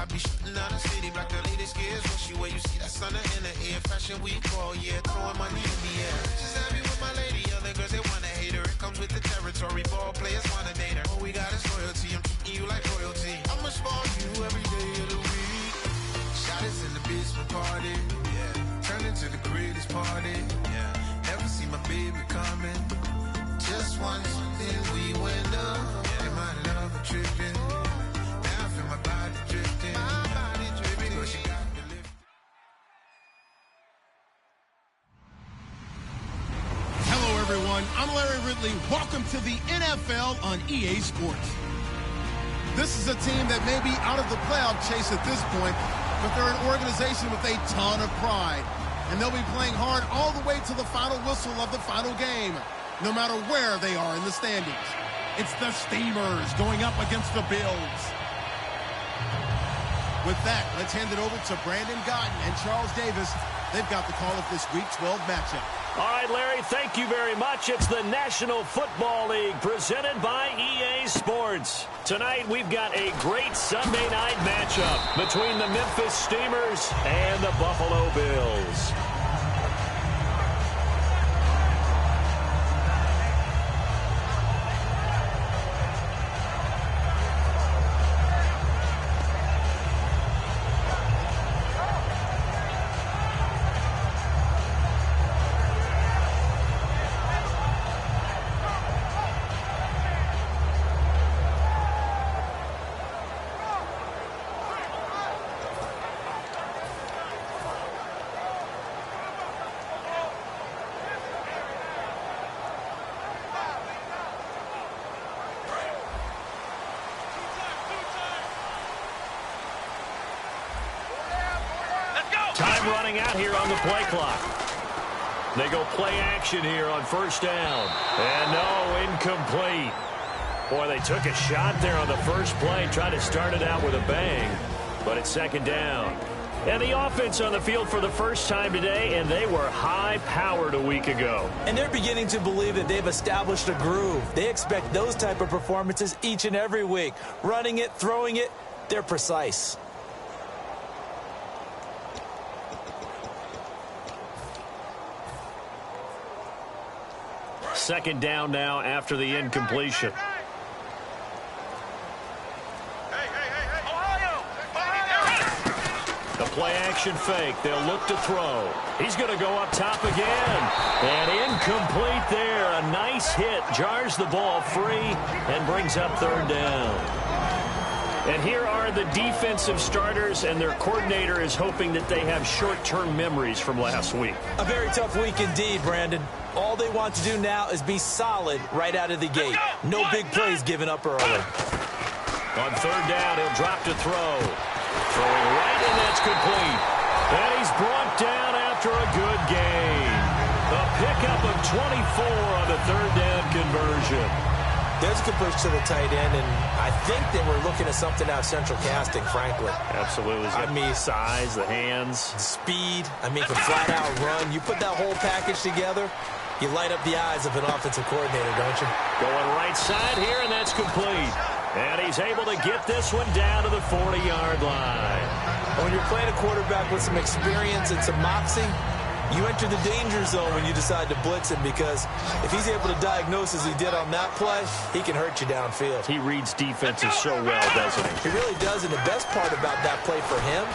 be shooting down the city like the latest gears. Rushy where you see that sun in the air. Fashion week all year, throwing money in the air. Just happy with my lady, other girls they wanna hate her. It comes with the territory, ball players wanna date her. All we got is loyalty, I'm treating you like royalty. I'ma spoil you every day of the week. Shot is in the basement party, yeah. Turn into the greatest party, yeah. Never see my baby coming. Just once, then we went up. And my love tripping. Now I feel my body drifting. My body dripping. So she got me lifted. Hello, everyone. I'm Larry Ridley. Welcome to the NFL on EA Sports. This is a team that may be out of the playoff chase at this point, but they're an organization with a ton of pride. And they'll be playing hard all the way to the final whistle of the final game, no matter where they are in the standings. It's the Steamers going up against the Bills. With that, let's hand it over to Brandon Gotten and Charles Davis. They've got the call of this Week 12 matchup. All right, Larry, thank you very much. It's the National Football League presented by EA Sports. Tonight, we've got a great Sunday night matchup between the Memphis Steamers and the Buffalo Bills. Time running out here on the play clock. They go play action here on first down. And no, incomplete. Boy, they took a shot there on the first play, tried to start it out with a bang, but it's second down. And the offense on the field for the first time today, and they were high-powered a week ago. And they're beginning to believe that they've established a groove. They expect those type of performances each and every week. Running it, throwing it, they're precise. Second down now after the incompletion. The play-action fake. They'll look to throw. He's going to go up top again. And incomplete there. A nice hit. Jars the ball free and brings up third down. And here are the defensive starters, and their coordinator is hoping that they have short-term memories from last week. A very tough week indeed, Brandon. All they want to do now is be solid right out of the gate. No big plays given up early. On third down, he'll drop to throw. Throwing right, and that's complete. And he's brought down after a good gain. A pickup of 24 on the third down conversion. There's a good push to the tight end, and I think they were looking at something out of central casting, frankly. Absolutely. I mean, size, the hands. Speed. I mean, can flat out run. You put that whole package together, you light up the eyes of an offensive coordinator, don't you? Going right side here, and that's complete. And he's able to get this one down to the 40-yard line. When you're playing a quarterback with some experience and some moxie, you enter the danger zone when you decide to blitz him, because if he's able to diagnose as he did on that play, he can hurt you downfield. He reads defenses so well, doesn't he? He really does, and the best part about that play for him,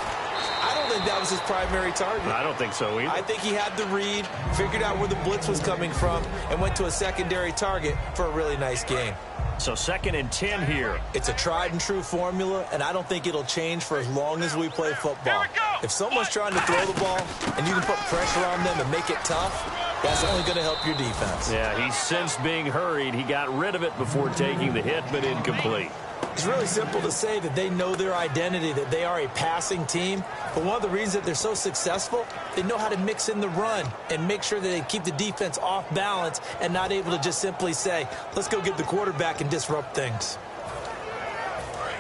I don't think that was his primary target. I don't think so either. I think he had the read, figured out where the blitz was coming from, and went to a secondary target for a really nice game. So 2nd and 10 here. It's a tried-and-true formula, and I don't think it'll change for as long as we play football. If someone's trying to throw the ball and you can put pressure on them and make it tough, that's only going to help your defense. Yeah, he's since being hurried. He got rid of it before taking the hit, but incomplete. It's really simple to say that they know their identity, that they are a passing team. But one of the reasons that they're so successful, they know how to mix in the run and make sure that they keep the defense off balance and not able to just simply say, let's go get the quarterback and disrupt things.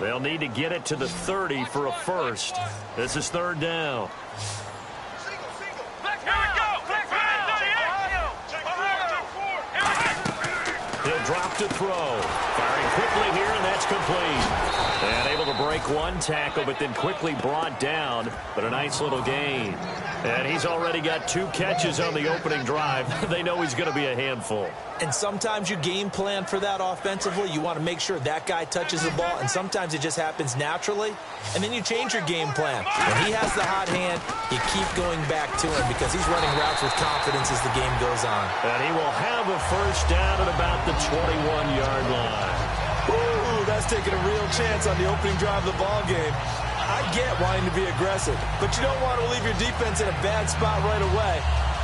They'll need to get it to the 30 for a first. This is third down. He'll He'll drop to throw. Firing quickly here, and that's complete. And able to break one tackle, but then quickly brought down. But a nice little gain. And he's already got 2 catches on the opening drive. They know he's going to be a handful. And sometimes you game plan for that offensively. You want to make sure that guy touches the ball, and sometimes it just happens naturally. And then you change your game plan. When he has the hot hand, you keep going back to him because he's running routes with confidence as the game goes on. And he will have a first down at about the 21-yard line. Ooh, that's taking a real chance on the opening drive of the ball game. I get wanting to be aggressive, but you don't want to leave your defense in a bad spot right away.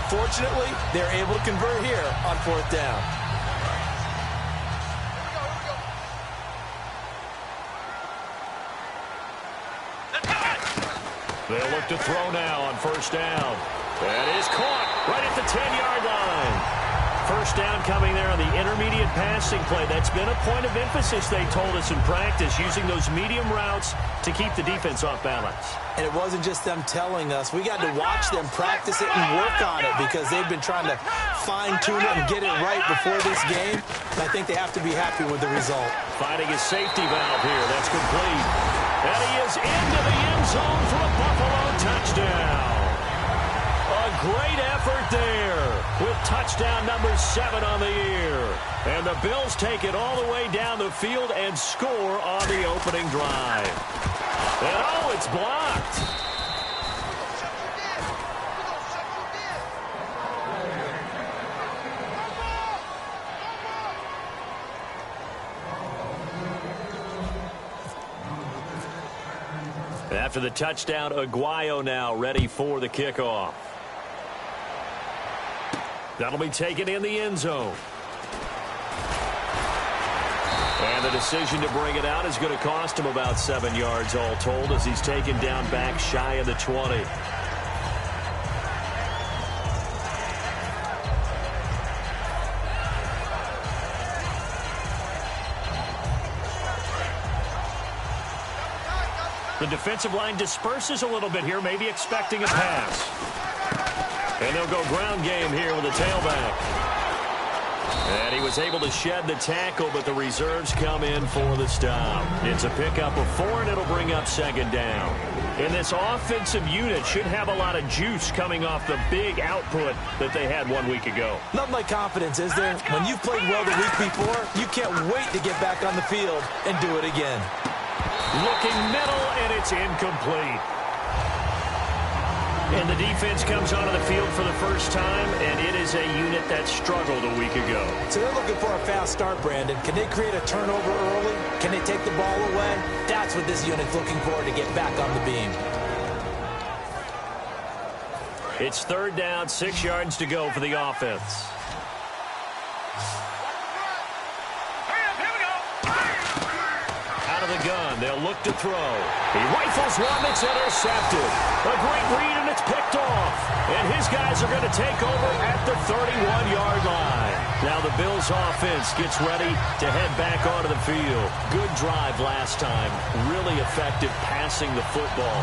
Fortunately, they're able to convert here on 4th down. They'll look to throw now on 1st down. That is caught right at the 10-yard line. First down coming there on the intermediate passing play. That's been a point of emphasis, they told us in practice, using those medium routes to keep the defense off balance. And it wasn't just them telling us. We got to watch them practice it and work on it because they've been trying to fine-tune it and get it right before this game. And I think they have to be happy with the result. Finding his safety valve here. That's complete. And he is into the end zone for a Buffalo touchdown. A great effort there with touchdown number 7 on the year. And the Bills take it all the way down the field and score on the opening drive. And oh, it's blocked. After the touchdown, Aguayo now ready for the kickoff. That'll be taken in the end zone. And the decision to bring it out is going to cost him about 7 yards all told as he's taken down back shy of the 20. The defensive line disperses a little bit here, maybe expecting a pass. And they'll go ground game here with a tailback. And he was able to shed the tackle, but the reserves come in for the stop. It's a pickup of 4, and it'll bring up 2nd down. And this offensive unit should have a lot of juice coming off the big output that they had 1 week ago. Nothing like confidence, is there? When you've played well the week before, you can't wait to get back on the field and do it again. Looking middle, and it's incomplete. And the defense comes onto the field for the first time, and it is a unit that struggled a week ago. So they're looking for a fast start, Brandon. Can they create a turnover early? Can they take the ball away? That's what this unit's looking for to get back on the beam. It's 3rd down, 6 yards to go for the offense. Out of the gun, they'll look to throw. He rifles one that's intercepted. A great read, and it's picked off. And his guys are going to take over at the 31-yard line. Now the Bills offense gets ready to head back onto the field. Good drive last time. Really effective passing the football.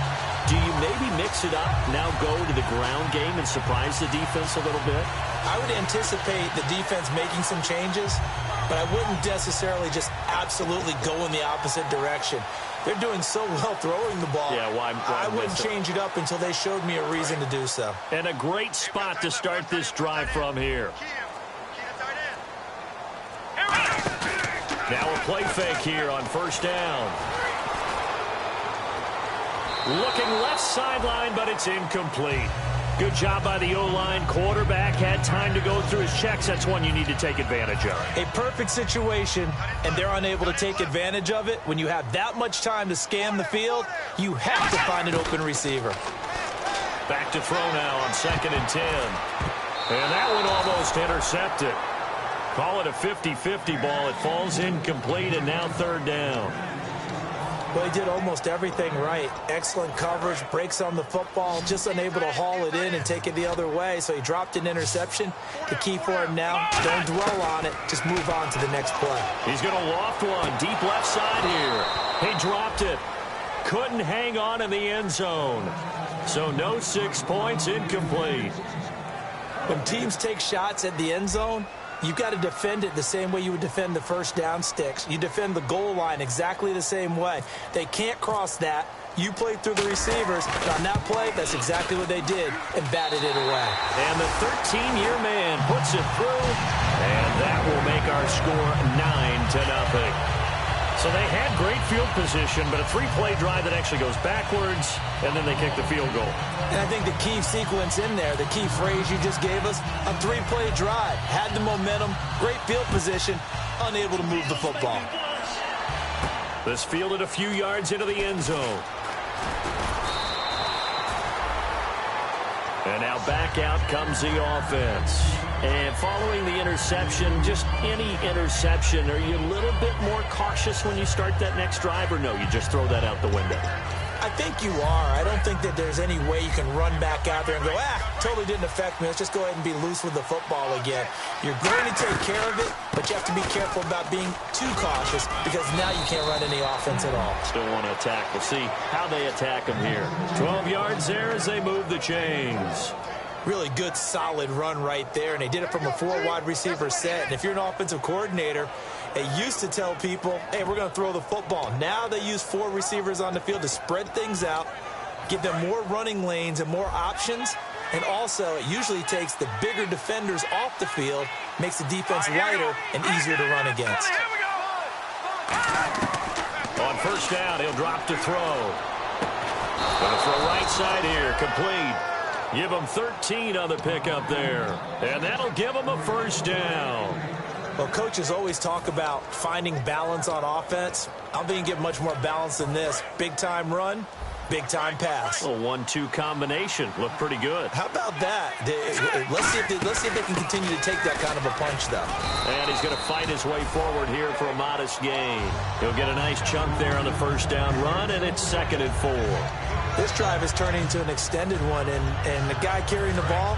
Do you maybe mix it up, now go to the ground game and surprise the defense a little bit? I would anticipate the defense making some changes, but I wouldn't necessarily just absolutely go in the opposite direction. They're doing so well throwing the ball. Yeah, why I wouldn't change it up until they showed me a reason to do so. And a great spot to start this drive from here. Now a play fake here on 1st down. Looking left sideline, but it's incomplete. Good job by the O-line. Quarterback had time to go through his checks. That's one you need to take advantage of. A perfect situation, and they're unable to take advantage of it. When you have that much time to scan the field, you have to find an open receiver. Back to throw now on 2nd and 10. And that one almost intercepted. Call it a 50-50 ball. It falls incomplete, and now 3rd down. Well, he did almost everything right. Excellent coverage, breaks on the football, just unable to haul it in and take it the other way. So he dropped an interception. The key for him now, don't dwell on it. Just move on to the next play. He's going to loft one deep left side here. He dropped it. Couldn't hang on in the end zone. So no 6 points, incomplete. When teams take shots at the end zone, you've got to defend it the same way you would defend the first down sticks. You defend the goal line exactly the same way. They can't cross that. You played through the receivers. And on that play, that's exactly what they did and batted it away. And the 13-year man puts it through, and that will make our score 9-0. So they had great field position, but a three-play drive that actually goes backwards, and then they kick the field goal. And I think the key sequence in there, the key phrase you just gave us, a three-play drive. Had the momentum, great field position, unable to move the football. This fielded a few yards into the end zone. And now back out comes the offense. And following the interception, just any interception, are you a little bit more cautious when you start that next drive, or no, you just throw that out the window? I think you are. I don't think that there's any way you can run back out there and go, totally didn't affect me. Let's just go ahead and be loose with the football again. You're going to take care of it, but you have to be careful about being too cautious because now you can't run any offense at all. Still want to attack. We'll see how they attack them here. 12 yards there as they move the chains. Really good, solid run right there, and they did it from a 4-wide receiver set. And if you're an offensive coordinator, they used to tell people, hey, we're going to throw the football. Now they use 4 receivers on the field to spread things out, give them more running lanes and more options, and also it usually takes the bigger defenders off the field, makes the defense lighter and easier to run against. On first down, he'll drop to throw. Going to throw right side here, complete. Give them 13 on the pickup there. And that'll give them a first down. Well, coaches always talk about finding balance on offense. I don't think you get much more balance than this. Big-time run, big-time pass. A 1-2 combination. Looked pretty good. How about that? Let's see if they can continue to take that kind of a punch, though. And he's going to fight his way forward here for a modest gain. He'll get a nice chunk there on the first down run, and it's 2nd and 4. This drive is turning into an extended one, and the guy carrying the ball,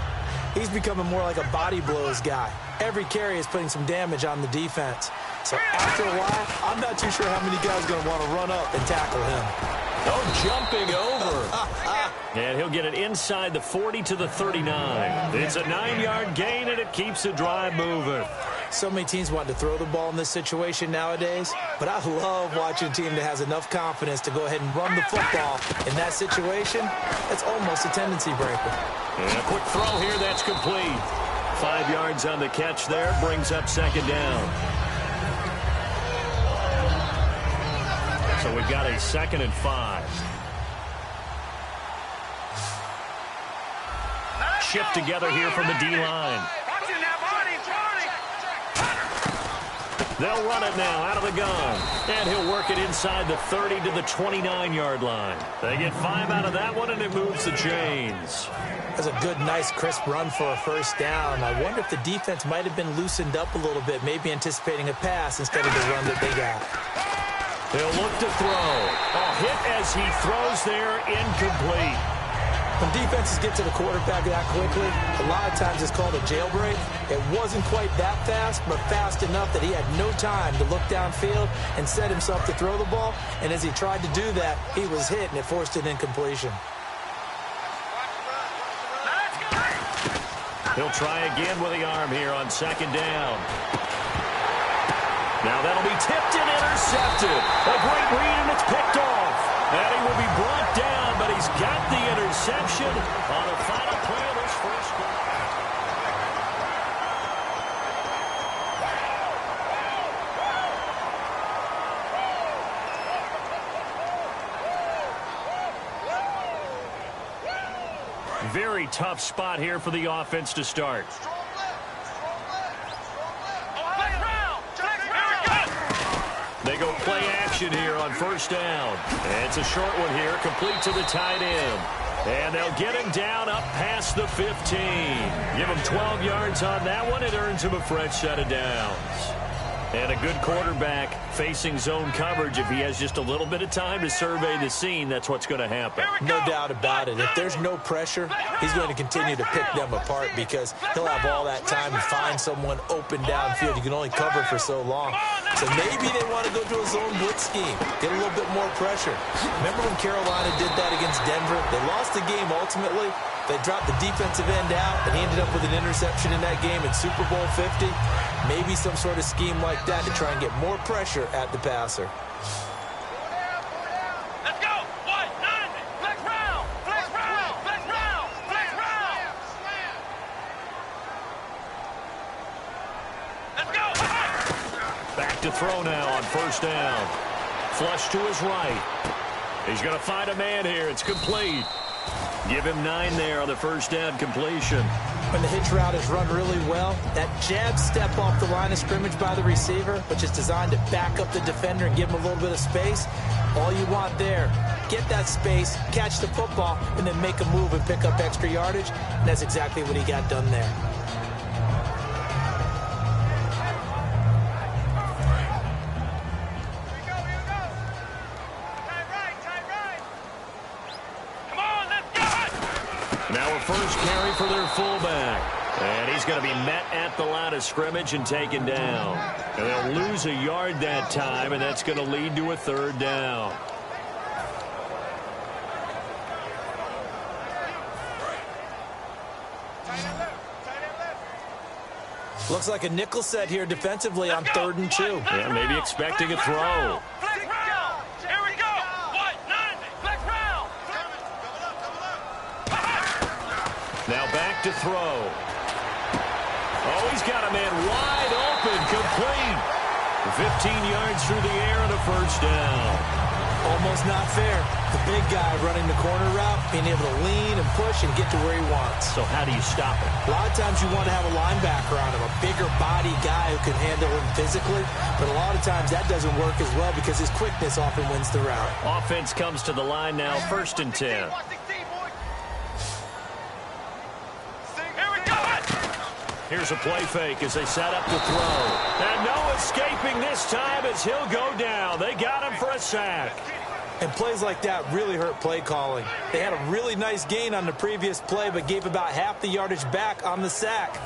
he's becoming more like a body blows guy. Every carry is putting some damage on the defense. So after a while, I'm not too sure how many guys are going to want to run up and tackle him. Oh, jumping over. And he'll get it inside the 40 to the 39. It's a 9-yard gain, and it keeps the drive moving. So many teams want to throw the ball in this situation nowadays, but I love watching a team that has enough confidence to go ahead and run the football. In that situation, that's almost a tendency breaker. And a quick throw here, that's complete. 5 yards on the catch there, brings up 2nd down. So we've got a 2nd and 5. Shift together here from the D-line. They'll run it now out of the gun. And he'll work it inside the 30 to the 29-yard line. They get 5 out of that one, and it moves the chains. That's a good, nice, crisp run for a first down. I wonder if the defense might have been loosened up a little bit, maybe anticipating a pass instead of the run that they got. He'll look to throw. A hit as he throws there, incomplete. When defenses get to the quarterback that quickly, a lot of times it's called a jailbreak. It wasn't quite that fast, but fast enough that he had no time to look downfield and set himself to throw the ball. And as he tried to do that, he was hit, and it forced an incompletion. He'll try again with the arm here on 2nd down. Now that'll be tipped and intercepted. A great read, and it's picked off. And he will be brought down, but he's got the interception on a final play of this first quarter. Very tough spot here for the offense to start. They go play action here on first down. And it's a short one here, complete to the tight end. And they'll get him down up past the 15. Give him 12 yards on that one. It earns him a fresh set of downs. And a good quarterback facing zone coverage. If he has just a little bit of time to survey the scene, that's what's going to happen. No doubt about it. If there's no pressure, he's going to continue to pick them apart because he'll have all that time to find someone open downfield. You can only cover for so long. So maybe they want to go to a zone blitz scheme, get a little bit more pressure. Remember when Carolina did that against Denver? They lost the game ultimately, They dropped the defensive end out, and he ended up with an interception in that game in Super Bowl 50. Maybe some sort of scheme like that to try and get more pressure at the passer. Let's go! White, 90! Flex round! Flex round! Flex round! Flex round! Let's go! Back to throw now on first down. Flush to his right. He's going to find a man here. It's complete. Give him 9 there on the first down completion. When the hitch route is run really well, that jab step off the line of scrimmage by the receiver, which is designed to back up the defender and give him a little bit of space, all you want there, get that space, catch the football, and then make a move and pick up extra yardage, and that's exactly what he got done there. First carry for their fullback. And he's going to be met at the line of scrimmage and taken down. And they'll lose a yard that time, and that's going to lead to a third down. Looks like a nickel set here defensively on 3rd and 2. Yeah, maybe expecting a throw. Now back to throw. Oh, he's got a man wide open, complete. 15 yards through the air and a first down. Almost not fair. The big guy running the corner route, being able to lean and push and get to where he wants. So how do you stop it? A lot of times you want to have a linebacker on him, a bigger body guy who can handle him physically. But a lot of times that doesn't work as well because his quickness often wins the route. Offense comes to the line now, 1st and 10. Here's a play fake as they set up the throw. And no escaping this time as he'll go down. They got him for a sack. And plays like that really hurt play calling. They had a really nice gain on the previous play, but gave about half the yardage back on the sack.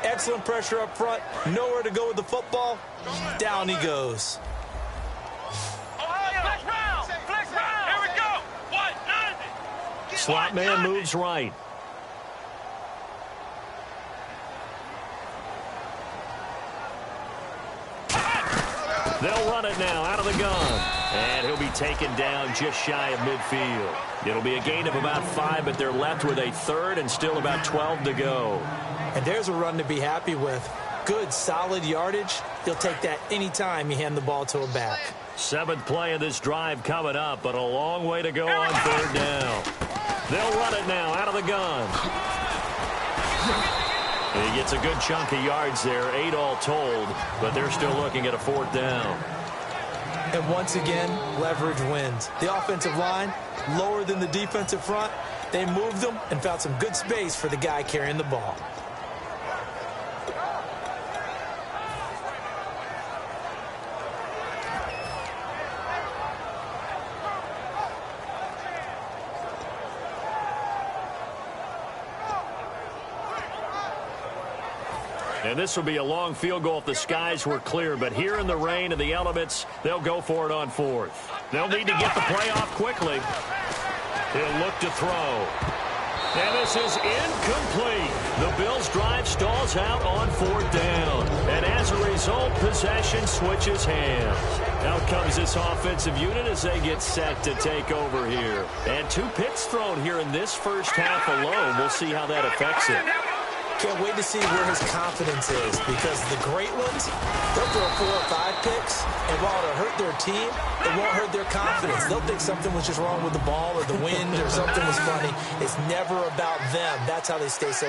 Excellent pressure up front. Nowhere to go with the football. Down he goes. Flex round! Flex round! Here we go! White, 90! Slot man moves right. They'll run it now out of the gun. And he'll be taken down just shy of midfield. It'll be a gain of about 5, but they're left with a 3rd and still about 12 to go. And there's a run to be happy with. Good, solid yardage. He'll take that any time you hand the ball to a back. 7th play of this drive coming up, but a long way to go on 3rd down. They'll run it now out of the gun. He gets a good chunk of yards there, 8 all told, but they're still looking at a 4th down. And once again, leverage wins. The offensive line, lower than the defensive front. They moved them and found some good space for the guy carrying the ball. And this will be a long field goal if the skies were clear. But here in the rain and the elements, they'll go for it on 4th. They'll need to get the play off quickly. He'll look to throw. And this is incomplete. The Bills' drive stalls out on 4th down. And as a result, possession switches hands. Out comes this offensive unit as they get set to take over here. And 2 picks thrown here in this first half alone. We'll see how that affects it. Can't wait to see where his confidence is, because the great ones, they'll throw 4 or 5 picks, and while it'll hurt their team, it won't hurt their confidence. They'll think something was just wrong with the ball or the wind or something was funny. It's never about them. That's how they stay so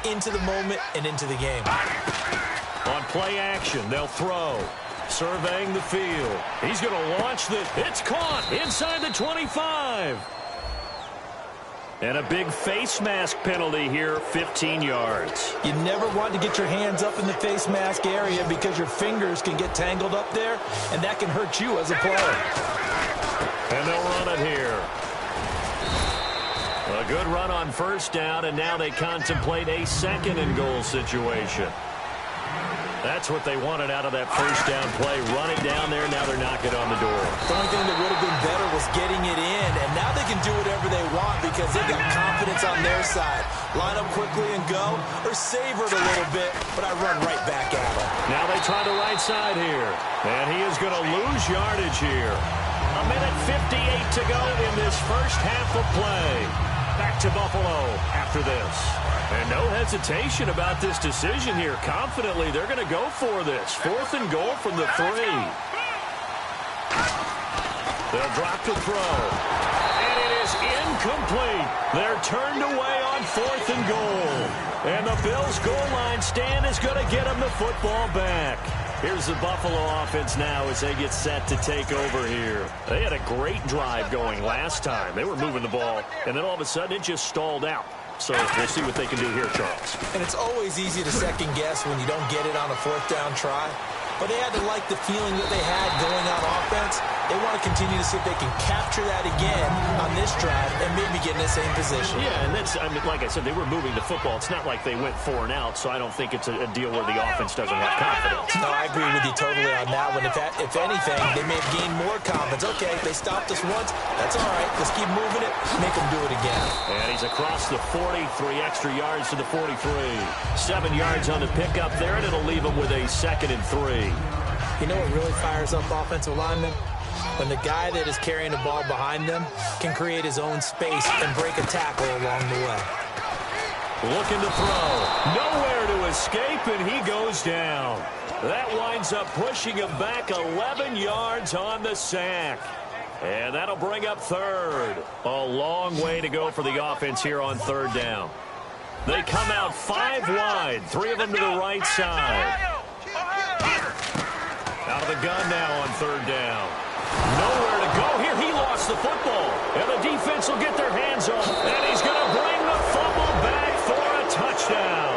into the moment and into the game. On play action, they'll throw. Surveying the field. He's going to launch the... It's caught inside the 25. And a big face mask penalty here, 15 yards. You never want to get your hands up in the face mask area because your fingers can get tangled up there, and that can hurt you as a player. And they'll run it here. A good run on 1st down, and now they contemplate a 2nd and goal situation. That's what they wanted out of that first down play. Run it down there. Now they're knocking on the door. The only thing that would have been better was getting it in, and now they can do whatever they want because they've got confidence on their side. Line up quickly and go, or savor it a little bit, but I run right back at them. Now they try the right side here, and he is going to lose yardage here. 1:58 to go in this first half of play. Back to Buffalo after this. And no hesitation about this decision here. Confidently, they're going to go for this. 4th and goal from the 3. They'll drop the throw. And it is incomplete. They're turned away on 4th and goal. And the Bills' goal line stand is going to get them the football back. Here's the Buffalo offense now as they get set to take over here. They had a great drive going last time. They were moving the ball, and then all of a sudden it just stalled out. So we'll see what they can do here, Charles. And it's always easy to second guess when you don't get it on a 4th down try. But they had to like the feeling that they had going on offense. They want to continue to see if they can capture that again on this drive and maybe get in the same position. Yeah, and that's, I mean, like I said, they were moving the football. It's not like they went 4 and out, so I don't think it's a deal where the offense doesn't have confidence. No, I agree with you totally on that one. If anything, they may have gained more confidence. Okay, they stopped us once. That's all right. Let's keep moving it. Make them do it again. And he's across the 40, 3 extra yards to the 43. 7 yards on the pickup there, and it'll leave them with a 2nd and 3. You know what really fires up offensive linemen? When the guy that is carrying the ball behind them can create his own space and break a tackle along the way. Looking to throw. Nowhere to escape, and he goes down. That winds up pushing him back 11 yards on the sack. And that'll bring up 3rd. A long way to go for the offense here on 3rd down. They come out 5 wide, 3 of them to the right side. Out of the gun now on 3rd down. Nowhere to go here. He lost the football. And the defense will get their hands on. And he's going to bring the fumble back for a touchdown.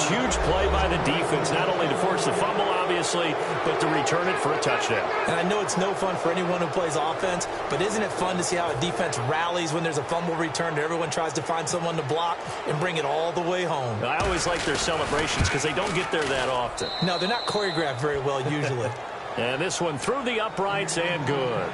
Huge play by the defense. Not only to force the fumble, obviously, but to return it for a touchdown. And I know it's no fun for anyone who plays offense, but isn't it fun to see how a defense rallies when there's a fumble return and everyone tries to find someone to block and bring it all the way home? I always like their celebrations because they don't get there that often. No, they're not choreographed very well usually. And this one through the uprights and good.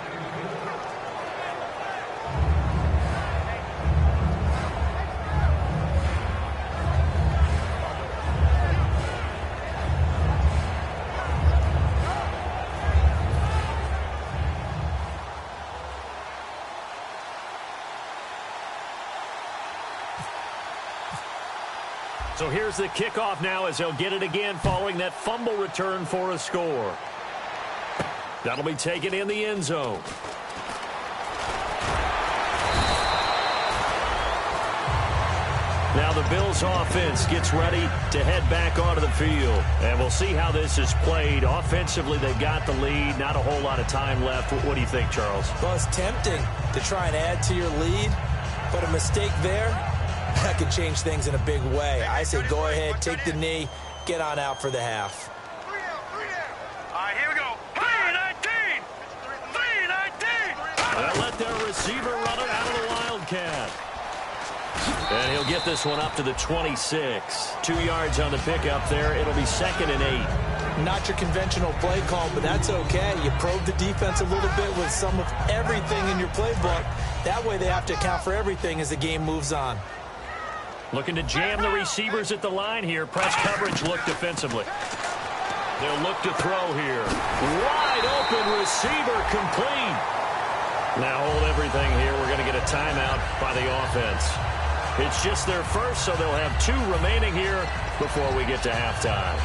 So here's the kickoff now as they'll get it again following that fumble return for a score. That'll be taken in the end zone. Now the Bills offense gets ready to head back onto the field. And we'll see how this is played. Offensively, they've got the lead. Not a whole lot of time left. What do you think, Charles? Well, it's tempting to try and add to your lead, but a mistake there, that could change things in a big way. I say go ahead, take the knee, get on out for the half. All right, here we go. 3-19! 3-19! They'll let their receiver run it out of the Wildcat. And he'll get this one up to the 26. 2 yards on the pickup there. It'll be 2nd and 8. Not your conventional play call, but that's okay. You probe the defense a little bit with some of everything in your playbook. That way they have to account for everything as the game moves on. Looking to jam the receivers at the line here. Press coverage look defensively. They'll look to throw here. Wide open receiver complete. Now hold everything here. We're going to get a timeout by the offense. It's just their first, so they'll have 2 remaining here before we get to halftime.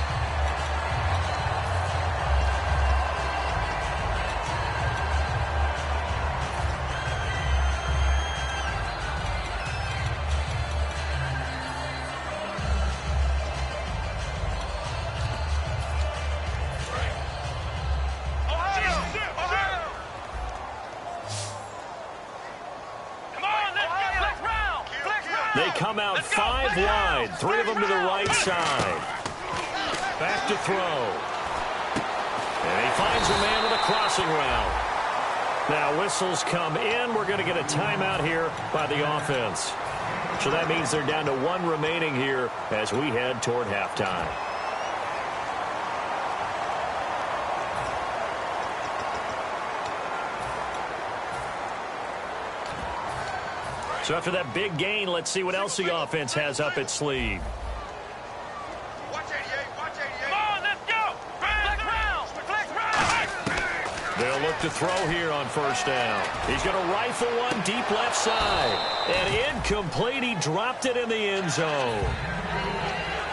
They come out 5 wide, 3 of them to the right side. Back to throw. And he finds a man with a crossing route. Now whistles come in. We're going to get a timeout here by the offense. So that means they're down to 1 remaining here as we head toward halftime. So after that big gain, let's see what else the offense has up its sleeve. They'll look to throw here on first down. He's going to rifle one deep left side. And incomplete. He dropped it in the end zone.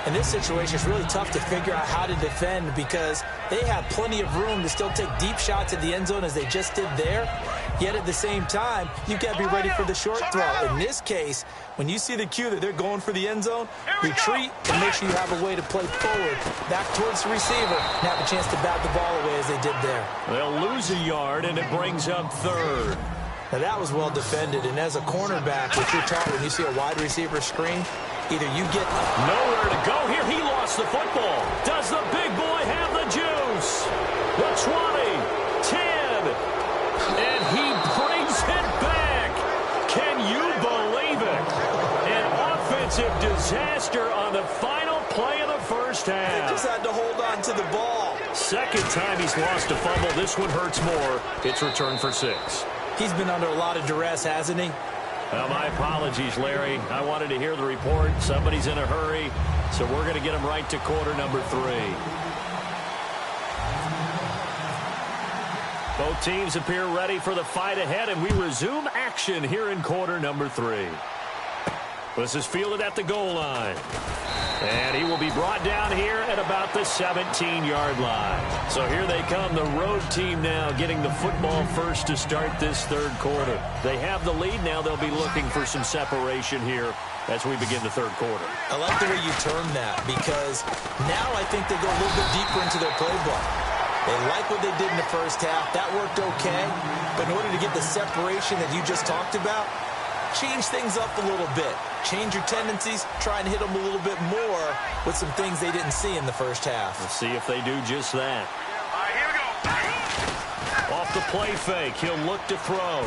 In this situation, it's really tough to figure out how to defend because they have plenty of room to still take deep shots at the end zone as they just did there. Yet at the same time, you've got to be ready for the short throw. In this case, when you see the cue that they're going for the end zone, retreat and make sure you have a way to play forward, back towards the receiver, and have a chance to bat the ball away as they did there. They'll lose a yard, and it brings up third. Now, that was well defended, and as a cornerback, what you're taught when you see a wide receiver screen, either you get nowhere to go here. He lost the football. Does the big boy have the juice? The 20, 10, and he brings it back. Can you believe it? An offensive disaster on the final play of the first half. They just had to hold on to the ball. Second time he's lost a fumble. This one hurts more. It's returned for 6. He's been under a lot of duress, hasn't he? Well, my apologies, Larry. I wanted to hear the report. Somebody's in a hurry, so we're going to get him right to quarter number 3. Both teams appear ready for the fight ahead, and we resume action here in quarter number 3. This is fielded at the goal line. And he will be brought down here at about the 17-yard line. So here they come, the road team now getting the football first to start this third quarter. They have the lead now. They'll be looking for some separation here as we begin the third quarter. I like the way you term that because now I think they go a little bit deeper into their playbook. They like what they did in the first half. That worked okay. But in order to get the separation that you just talked about, change things up a little bit. Change your tendencies. Try and hit them a little bit more with some things they didn't see in the first half. Let's see if they do just that. All right, here we go. Off the play fake, he'll look to throw.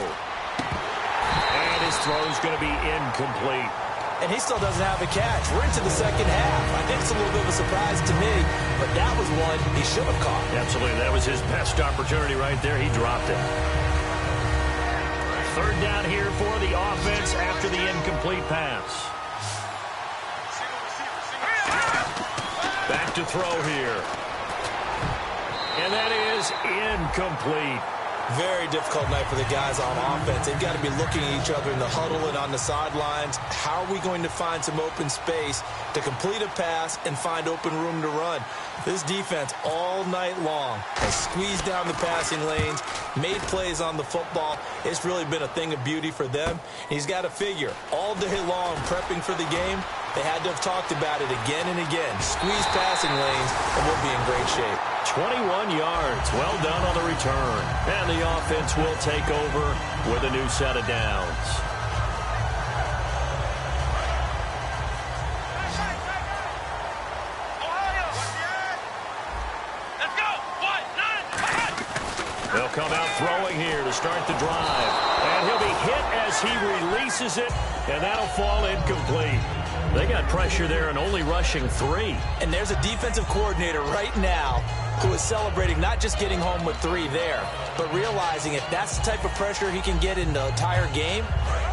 And his throw's going to be incomplete. And he still doesn't have a catch. We're into the second half. I think it's a little bit of a surprise to me, but that was one he should have caught. Absolutely. That was his best opportunity right there. He dropped it. Third down here for the offense after the incomplete pass. Back to throw here. And that is incomplete. Very difficult night for the guys on offense. They've got to be looking at each other in the huddle and on the sidelines. How are we going to find some open space to complete a pass and find open room to run? This defense all night long has squeezed down the passing lanes, made plays on the football. It's really been a thing of beauty for them. And he's got to figure all day long prepping for the game. They had to have talked about it again and again. Squeeze passing lanes, and we'll be in great shape. 21 yards. Well done on the return. And the offense will take over with a new set of downs. They'll come out throwing here to start the drive. And he'll be hit as he releases it, and that'll fall incomplete. They got pressure there and only rushing 3. And there's a defensive coordinator right now who is celebrating not just getting home with 3 there, but realizing if that's the type of pressure he can get in the entire game,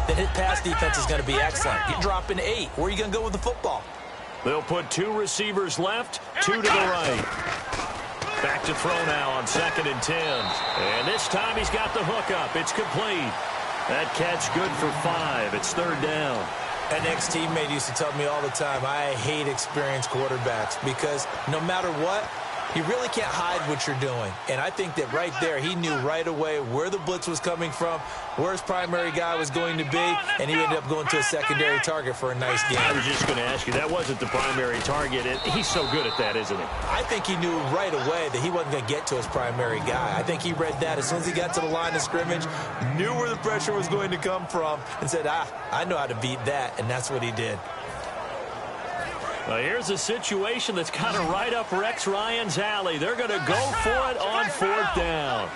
then his pass defense is going to be excellent. You're dropping 8. Where are you going to go with the football? They'll put 2 receivers left, 2 to the right. Back to throw now on 2nd and 10. And this time he's got the hook up. It's complete. That catch good for 5. It's 3rd down. An ex-teammate used to tell me all the time, I hate experienced quarterbacks because no matter what, you really can't hide what you're doing. And I think that right there, he knew right away where the blitz was coming from, where his primary guy was going to be, and he ended up going to a secondary target for a nice game. I was just going to ask you, that wasn't the primary target. He's so good at that, isn't he? I think he knew right away that he wasn't going to get to his primary guy. I think he read that as soon as he got to the line of scrimmage, knew where the pressure was going to come from, and said, I know how to beat that, and that's what he did. Well, here's a situation that's kind of right up Rex Ryan's alley. They're going to go for it on 4th down.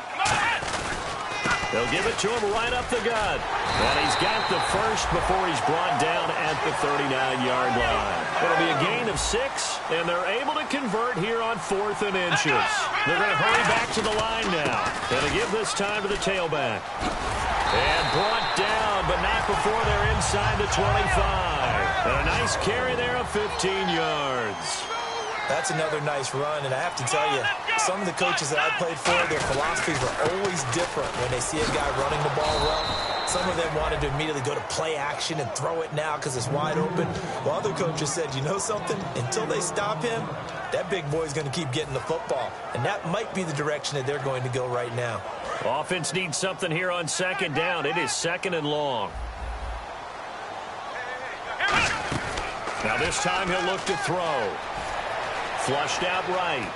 They'll give it to him right up the gut. And he's got the first before he's brought down at the 39-yard line. It'll be a gain of 6, and they're able to convert here on 4th and inches. They're going to hurry back to the line now. And to give this time to the tailback. And brought down, but not before they're inside the 25. And a nice carry there of 15 yards. That's another nice run, and I have to tell you, some of the coaches that I played for, their philosophies were always different when they see a guy running the ball well. Some of them wanted to immediately go to play action and throw it now because it's wide open. While other coaches said, you know something? Until they stop him, that big boy's going to keep getting the football. And that might be the direction that they're going to go right now. Offense needs something here on second down. It is second and long. Now this time he'll look to throw. Flushed out right.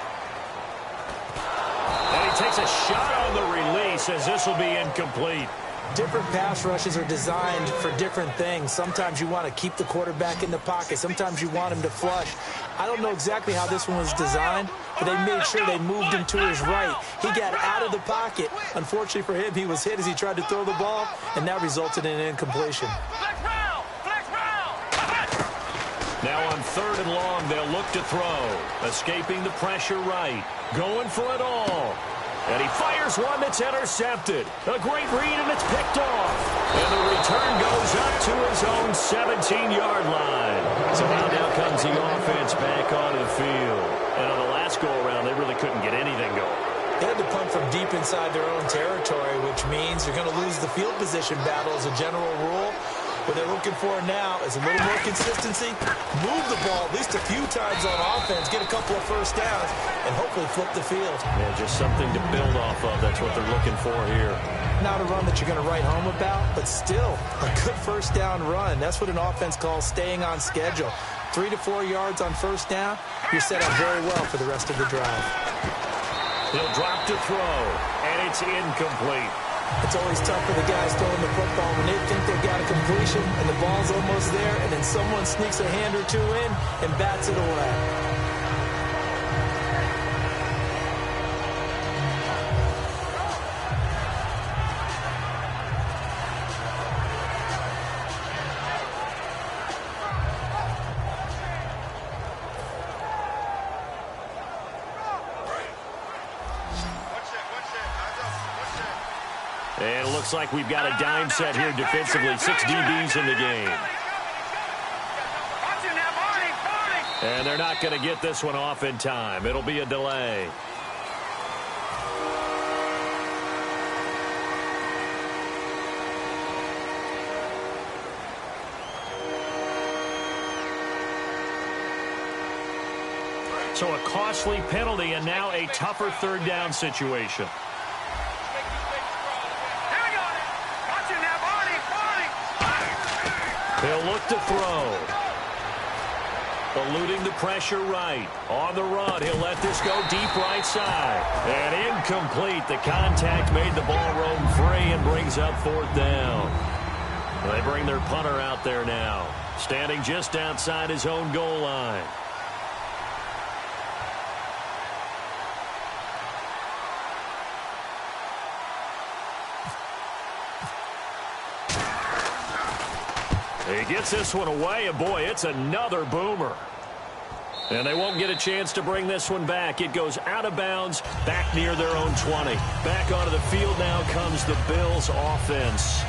And he takes a shot on the release as this will be incomplete. Different pass rushes are designed for different things. Sometimes you want to keep the quarterback in the pocket. Sometimes you want him to flush. I don't know exactly how this one was designed, but they made sure they moved him to his right. He got out of the pocket. Unfortunately for him, he was hit as he tried to throw the ball, and that resulted in an incompletion. Now on third and long, they'll look to throw. Escaping the pressure right. Going for it all. And he fires one that's intercepted. A great read, and it's picked off. And the return goes up to his own 17-yard line. So now comes the offense back onto the field. And on the last go-around, they really couldn't get anything going. They had to punt from deep inside their own territory, which means you're going to lose the field position battle as a general rule. What they're looking for now is a little more consistency, move the ball at least a few times on offense, get a couple of first downs, and hopefully flip the field. Yeah, just something to build off of. That's what they're looking for here. Not a run that you're going to write home about, but still a good first down run. That's what an offense calls staying on schedule. 3 to 4 yards on first down, you're set up very well for the rest of the drive. He'll drop to throw, and it's incomplete. It's always tough for the guys throwing the football when they think they've got a completion and the ball's almost there, and then someone sneaks a hand or two in and bats it away. And it looks like we've got a dime set here defensively. 6 DBs in the game. And they're not going to get this one off in time. It'll be a delay. So a costly penalty and now a tougher third down situation. He'll look to throw. Eluding the pressure right. On the run, he'll let this go deep right side. And incomplete. The contact made the ball roam free and brings up fourth down. They bring their punter out there now, standing just outside his own goal line. He gets this one away, and boy, it's another boomer. And they won't get a chance to bring this one back. It goes out of bounds, back near their own 20. Back onto the field now comes the Bills offense.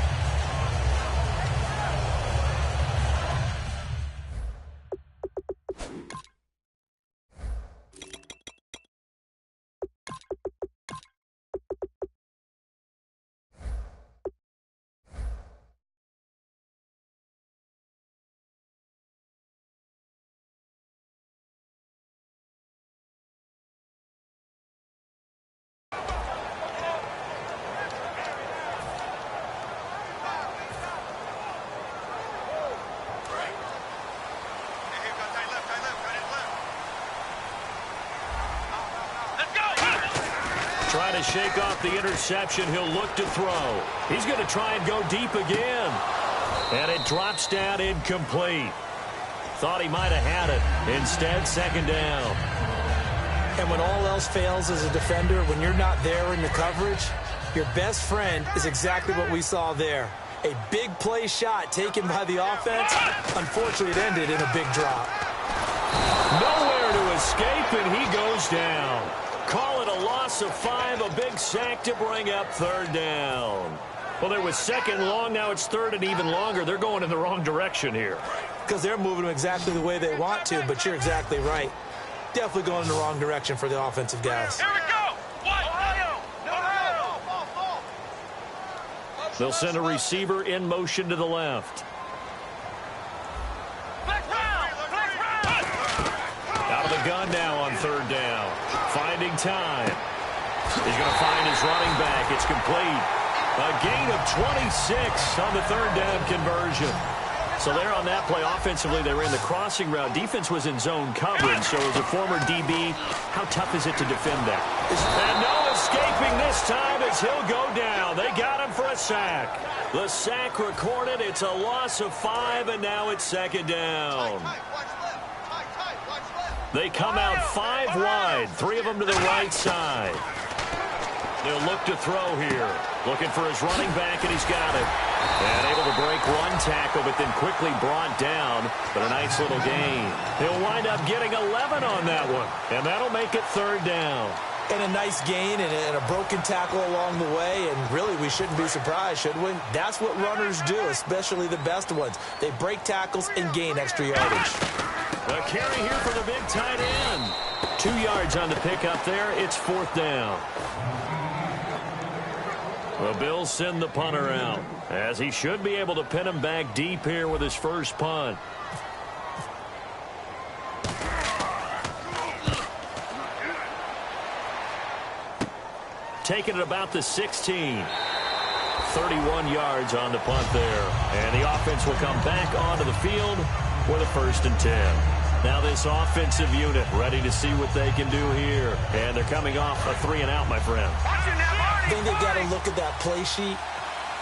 Trying to shake off the interception. He'll look to throw. He's going to try and go deep again. And it drops down incomplete. Thought he might have had it. Instead, second down. And when all else fails as a defender, when you're not there in the coverage, your best friend is exactly what we saw there. A big play shot taken by the offense. Unfortunately, it ended in a big drop. Nowhere to escape, and he goes down. Call it a loss of 5, a big sack to bring up third down. Well, there was second long. Now it's third and even longer. They're going in the wrong direction here. Because they're moving them exactly the way they want to, but you're exactly right. Definitely going in the wrong direction for the offensive guys. Here we go. Ohio. They'll send a receiver in motion to the left. Flex round. Out of the gun now on third down. Finding time. He's going to find his running back. It's complete. A gain of 26 on the third down conversion. So there on that play, offensively, they ran the crossing route. Defense was in zone coverage. So as a former DB, how tough is it to defend that? And no escaping this time as he'll go down. They got him for a sack. The sack recorded. It's a loss of 5, and now it's second down. They come out 5 wide, 3 of them to the right side. They'll look to throw here. Looking for his running back, and he's got it. And able to break one tackle, but then quickly brought down. But a nice little gain. He'll wind up getting 11 on that one. And that'll make it third down. And a nice gain and a broken tackle along the way. And really, we shouldn't be surprised, should we? That's what runners do, especially the best ones. They break tackles and gain extra yardage. A carry here for the big tight end. 2 yards on the pickup there. It's fourth down. The Bills send the punter out, as he should be able to pin him back deep here with his first punt. Taking it about the 16. 31 yards on the punt there. And the offense will come back onto the field with a 1st and 10. Now this offensive unit ready to see what they can do here. And they're coming off a 3 and out, my friend. I think they've got to look at that play sheet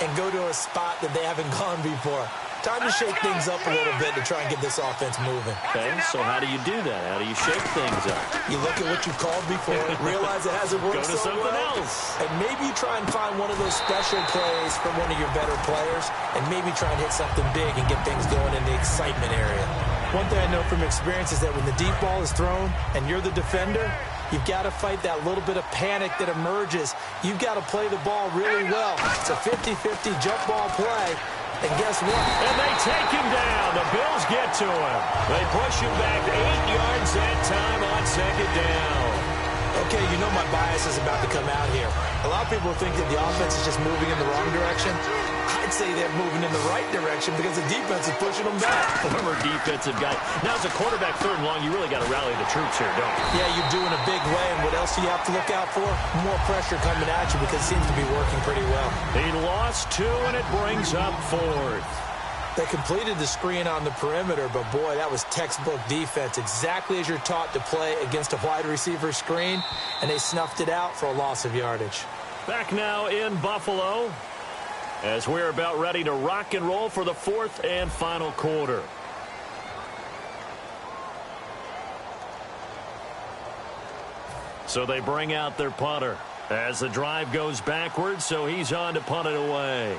and go to a spot that they haven't gone before. Time to shake things up a little bit to try and get this offense moving. Okay, so how do you do that? How do you shake things up? You look at what you've called before, realize it hasn't worked Go to so something well, else. and maybe you try and find one of those special plays from one of your better players, and maybe try and hit something big and get things going in the excitement area. One thing I know from experience is that when the deep ball is thrown and you're the defender, you've got to fight that little bit of panic that emerges. You've got to play the ball really well. It's a 50-50 jump ball play. And guess what? And they take him down. The Bills get to him. They push him back 8 yards that time on second down. Okay, you know my bias is about to come out here. A lot of people think that the offense is just moving in the wrong direction. I'd say they're moving in the right direction because the defense is pushing them back. Former defensive guy. Now, as a quarterback, 3rd and long, you really got to rally the troops here, don't you? Yeah, you do in a big way. And what else do you have to look out for? More pressure coming at you because it seems to be working pretty well. He lost 2, and it brings up 4th. They completed the screen on the perimeter, but boy, that was textbook defense. Exactly as you're taught to play against a wide receiver screen, and they snuffed it out for a loss of yardage. Back now in Buffalo, as we're about ready to rock and roll for the 4th and final quarter. So they bring out their punter as the drive goes backwards, so he's on to punt it away.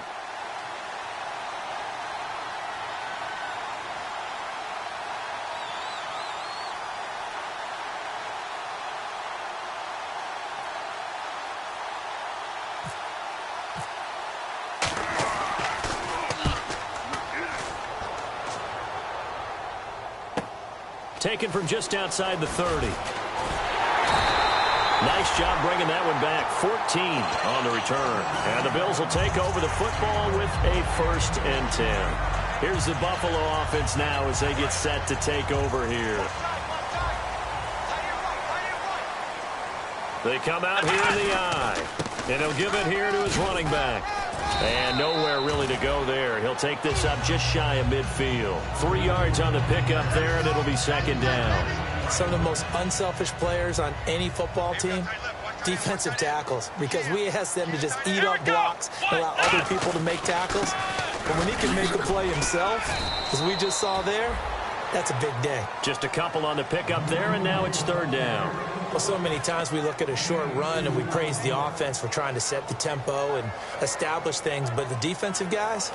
Taken from just outside the 30. Nice job bringing that one back. 14 on the return. And the Bills will take over the football with a 1st and 10. Here's the Buffalo offense now as they get set to take over here. They come out here in the eye. And he'll give it here to his running back. And nowhere really to go there. He'll take this up just shy of midfield. 3 yards on the pickup there, and it'll be second down. Some of the most unselfish players on any football team, defensive tackles, because we ask them to just eat up blocks and allow other people to make tackles. But when he can make a play himself, as we just saw there, that's a big day. Just a couple on the pickup there, and now it's third down. Well, so many times we look at a short run and we praise the offense for trying to set the tempo and establish things, but the defensive guys,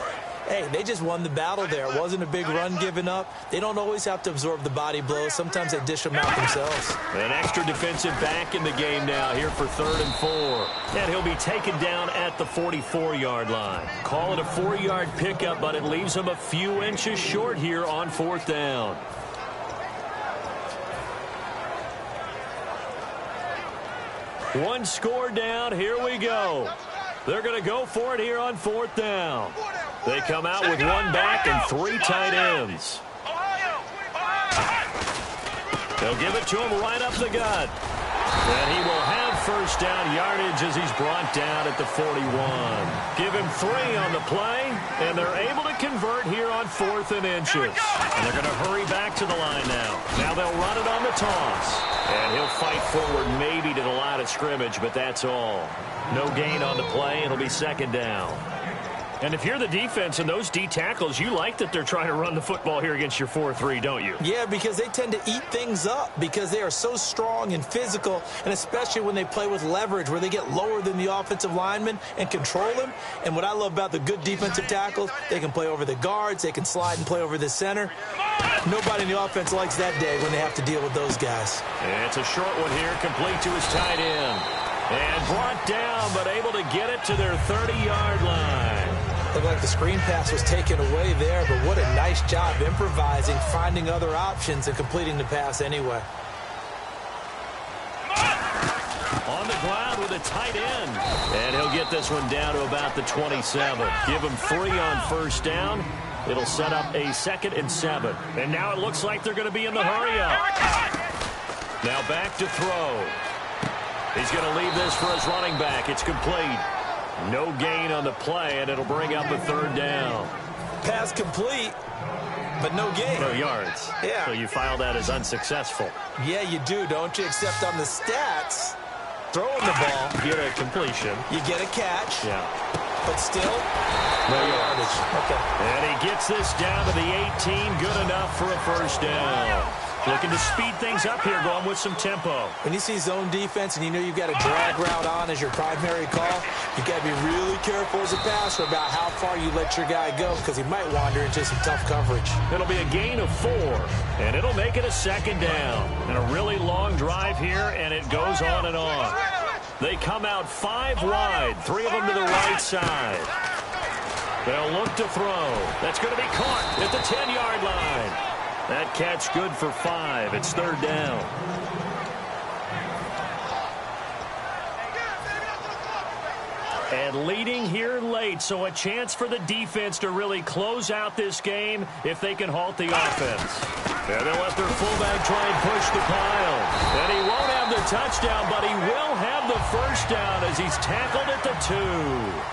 hey, they just won the battle there. It wasn't a big run given up. They don't always have to absorb the body blows. Sometimes they dish them out themselves. An extra defensive back in the game now here for 3rd and 4. And he'll be taken down at the 44-yard line. Call it a 4-yard pickup, but it leaves him a few inches short here on 4th down. One score down. Here we go. They're going to go for it here on 4th down. They come out with one back and 3 tight ends. They'll give it to him right up the gut. And he will have 1st down yardage as he's brought down at the 41. Give him 3 on the play, and they're able to convert here on 4th and inches. And they're going to hurry back to the line now. Now they'll run it on the toss. And he'll fight forward maybe to the line of scrimmage, but that's all. No gain on the play. It'll be 2nd down. And if you're the defense and those D tackles, you like that they're trying to run the football here against your 4-3, don't you? Yeah, because they tend to eat things up because they are so strong and physical, and especially when they play with leverage where they get lower than the offensive lineman and control them. And what I love about the good defensive tackles, they can play over the guards, they can slide and play over the center. Nobody in the offense likes that day when they have to deal with those guys. And it's a short one here, complete to his tight end. And brought down, but able to get it to their 30-yard line. Looked like the screen pass was taken away there, but what a nice job improvising, finding other options, and completing the pass anyway. On the ground with a tight end. And he'll get this one down to about the 27. Give him 3 on 1st down. It'll set up a 2nd and 7. And now it looks like they're going to be in the hurry-up. Now back to throw. He's going to leave this for his running back. It's complete. No gain on the play, and it'll bring up a 3rd down. Pass complete, but no gain. No yards. Yeah. So you file that as unsuccessful. Yeah, you do, don't you? Except on the stats, throwing the ball, You get a completion. you get a catch, Yeah. but still, no yardage. Okay. And he gets this down to the 18. Good enough for a 1st down. Looking to speed things up here, going with some tempo. When you see zone defense and you know you've got a drag route on as your primary call, you've got to be really careful as a passer about how far you let your guy go because he might wander into some tough coverage. It'll be a gain of 4, and it'll make it a 2nd down. And a really long drive here, and it goes on and on. They come out 5 wide, 3 of them to the right side. They'll look to throw. That's going to be caught at the 10-yard line. That catch good for 5. It's 3rd down. And leading here late, so a chance for the defense to really close out this game if they can halt the offense. And they'll let their fullback try and push the pile. And he won't have the touchdown, but he will have the 1st down as he's tackled at the 2.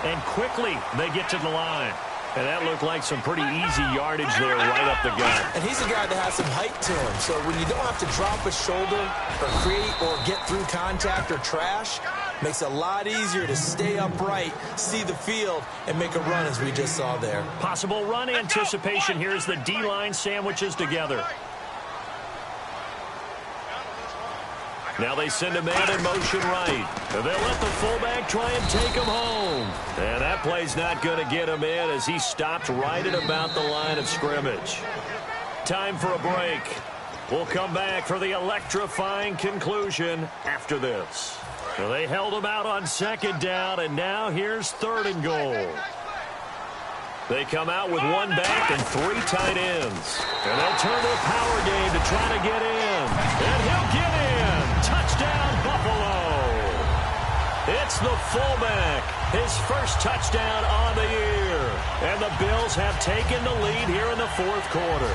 And quickly they get to the line. And that looked like some pretty easy yardage there right up the gut. And he's a guy that has some height to him. So when you don't have to drop a shoulder or create or get through contact or trash, makes it a lot easier to stay upright, see the field, and make a run as we just saw there. Possible run anticipation here as the D-line sandwiches together. Now they send a man in motion right. And they'll let the fullback try and take him home. And that play's not going to get him in as he stopped right at about the line of scrimmage. Time for a break. We'll come back for the electrifying conclusion after this. So they held him out on 2nd down, and now here's 3rd and goal. They come out with one back and 3 tight ends. And they'll turn to a power game to try to get in. And he'll get in. Touchdown, Buffalo. It's the fullback. His 1st touchdown on the year. And the Bills have taken the lead here in the 4th quarter.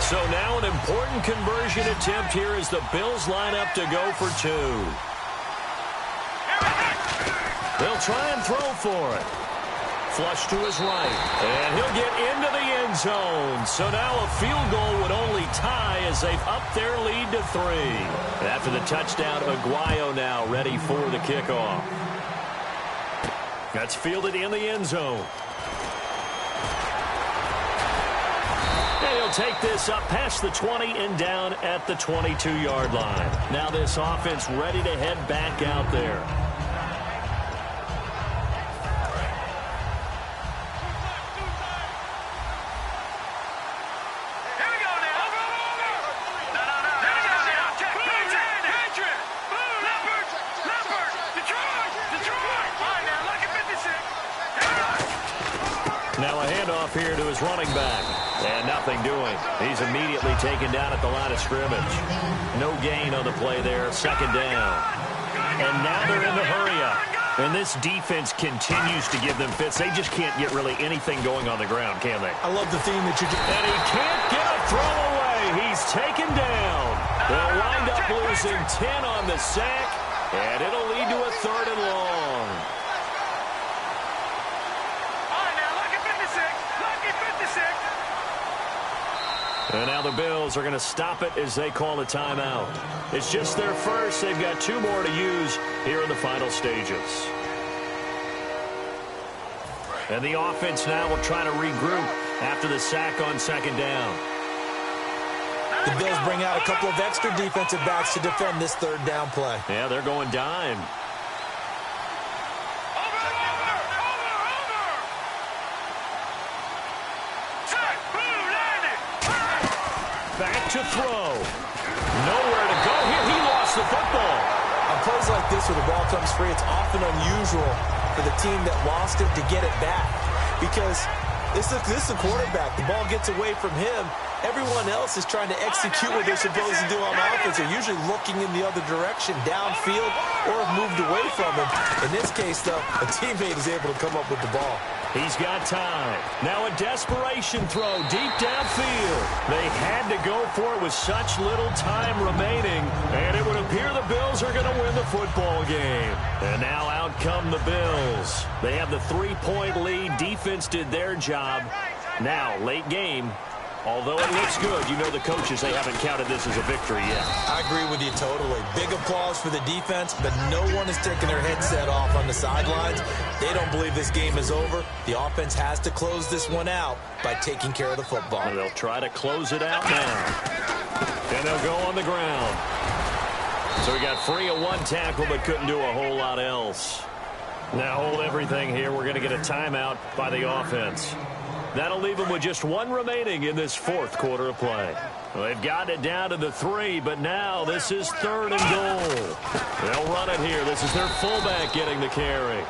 So now an important conversion attempt here as the Bills line up to go for 2. They'll try and throw for it. Flush to his right. And he'll get into the end zone. So now a field goal would only tie as they've upped their lead to 3. After the touchdown, Aguayo now ready for the kickoff. That's fielded in the end zone. And And he'll take this up past the 20 and down at the 22-yard line. Now this offense ready to head back out there. Now a handoff here to his running back. And nothing doing. He's immediately taken down at the line of scrimmage. No gain on the play there. Second down. And now they're in the hurry-up. And this defense continues to give them fits. They just can't get really anything going on the ground, can they? I love the theme that you're doing. And he can't get a throw away. He's taken down. They'll wind up losing 10 on the sack. And it'll lead to a 3rd and long. And now the Bills are going to stop it as they call a timeout. It's just their first. They've got 2 more to use here in the final stages. And the offense now will try to regroup after the sack on second down. The Bills bring out a couple of extra defensive backs to defend this 3rd down play. Yeah, they're going dime. Back to throw. Nowhere to go here. He lost the football. On plays like this where the ball comes free, it's often unusual for the team that lost it to get it back. Because this is the quarterback. The ball gets away from him. Everyone else is trying to execute what they're supposed to do on offense. They're usually looking in the other direction, downfield, or have moved away from him. In this case, though, a teammate is able to come up with the ball. He's got time. Now a desperation throw deep downfield. They had to go for it with such little time remaining, and it would appear the Bills are going to win the football game. And now out come the Bills. They have the 3-point lead. Defense did their job. Now, late game. Although it looks good, you know the coaches, they haven't counted this as a victory yet. I agree with you totally. Big applause for the defense, but no one is taking their headset off on the sidelines. They don't believe this game is over. The offense has to close this one out by taking care of the football. And they'll try to close it out now. And they'll go on the ground. So we got free of 1 tackle, but couldn't do a whole lot else. Now hold everything here. We're going to get a timeout by the offense. That'll leave them with just 1 remaining in this 4th quarter of play. Well, they've got it down to the 3, but now this is 3rd and goal. They'll run it here. This is their fullback getting the carry.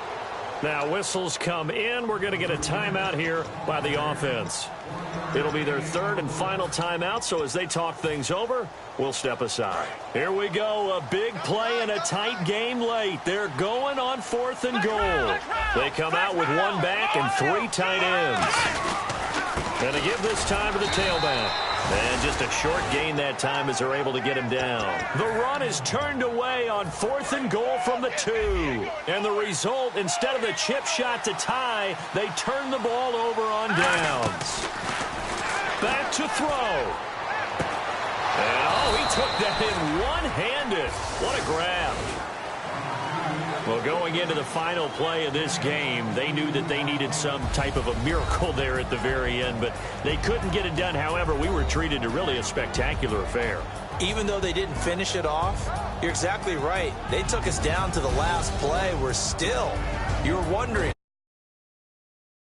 Now whistles come in. We're going to get a timeout here by the offense. It'll be their 3rd and final timeout, so as they talk things over, we'll step aside. Here we go, a big play in a tight game late. They're going on 4th and goal. They come out with 1 back and 3 tight ends. And they give this time to the tailback. And just a short gain that time as they're able to get him down. The run is turned away on 4th and goal from the 2. And the result, instead of the chip shot to tie, they turn the ball over on downs. Back to throw. And, oh, he took that in one-handed. What a grab. Well, going into the final play of this game, they knew that they needed some type of a miracle there at the very end, but they couldn't get it done. However, we were treated to really a spectacular affair. Even though they didn't finish it off, you're exactly right. They took us down to the last play. We're still, you're wondering,